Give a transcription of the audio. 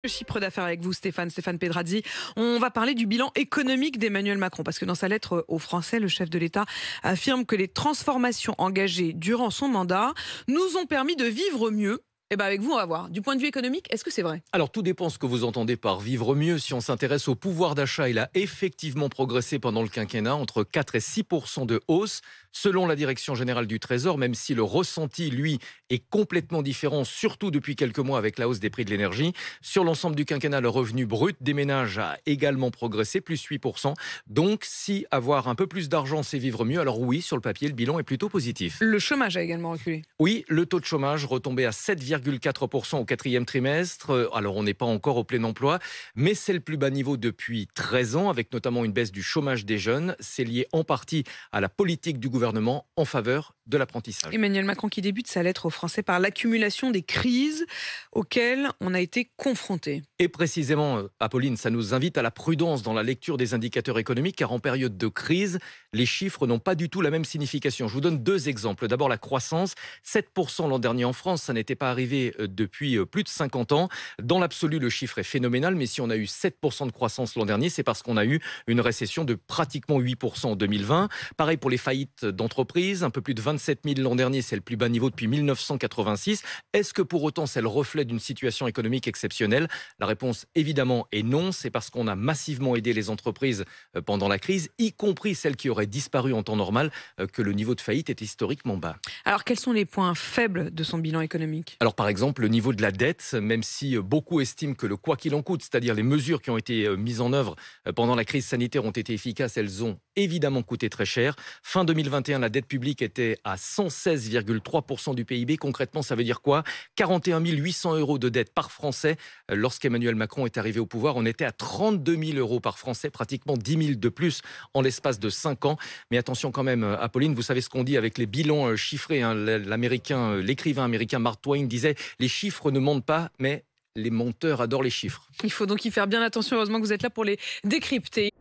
Le chiffre d'affaires avec vous, Stéphane Pedrazzi. On va parler du bilan économique d'Emmanuel Macron, parce que dans sa lettre aux Français, le chef de l'État affirme que les transformations engagées durant son mandat nous ont permis de vivre mieux. Et bien avec vous, on va voir. Du point de vue économique, est-ce que c'est vrai? Alors tout dépend ce que vous entendez par vivre mieux. Si on s'intéresse au pouvoir d'achat, il a effectivement progressé pendant le quinquennat, entre 4 et 6% de hausse, selon la Direction générale du Trésor, même si le ressenti, lui, est complètement différent, surtout depuis quelques mois avec la hausse des prix de l'énergie. Sur l'ensemble du quinquennat, le revenu brut des ménages a également progressé, plus 8%. Donc si avoir un peu plus d'argent, c'est vivre mieux, alors oui, sur le papier, le bilan est plutôt positif. Le chômage a également reculé. Oui, le taux de chômage retombé à 7,4% au quatrième trimestre. Alors, on n'est pas encore au plein emploi, mais c'est le plus bas niveau depuis 13 ans, avec notamment une baisse du chômage des jeunes. C'est lié en partie à la politique du gouvernement en faveur de l'apprentissage. Emmanuel Macron qui débute sa lettre aux Français par l'accumulation des crises auxquelles on a été confronté. Et précisément, Apolline, ça nous invite à la prudence dans la lecture des indicateurs économiques, car en période de crise, les chiffres n'ont pas du tout la même signification. Je vous donne deux exemples. D'abord, la croissance, 7% l'an dernier en France, ça n'était pas arrivé depuis plus de 50 ans. Dans l'absolu, le chiffre est phénoménal, mais si on a eu 7% de croissance l'an dernier, c'est parce qu'on a eu une récession de pratiquement 8% en 2020. Pareil pour les faillites d'entreprises, un peu plus de 27 000 l'an dernier, c'est le plus bas niveau depuis 1986. Est-ce que pour autant c'est le reflet d'une situation économique exceptionnelle? La réponse évidemment est non, c'est parce qu'on a massivement aidé les entreprises pendant la crise, y compris celles qui auraient disparu en temps normal, que le niveau de faillite est historiquement bas. Alors quels sont les points faibles de son bilan économique? Alors par exemple, le niveau de la dette, même si beaucoup estiment que le quoi qu'il en coûte, c'est-à-dire les mesures qui ont été mises en œuvre pendant la crise sanitaire ont été efficaces, elles ont évidemment coûté très cher. Fin 2021, la dette publique était à 116,3% du PIB. Concrètement, ça veut dire quoi? 41 800 euros de dette par Français. Lorsqu'Emmanuel Macron est arrivé au pouvoir, on était à 32 000 euros par Français, pratiquement 10 000 de plus en l'espace de 5 ans. Mais attention quand même, Apolline, vous savez ce qu'on dit avec les bilans chiffrés. L'écrivain américain Mark Twain disait « Les chiffres ne mentent pas, mais les menteurs adorent les chiffres ». Il faut donc y faire bien attention. Heureusement que vous êtes là pour les décrypter.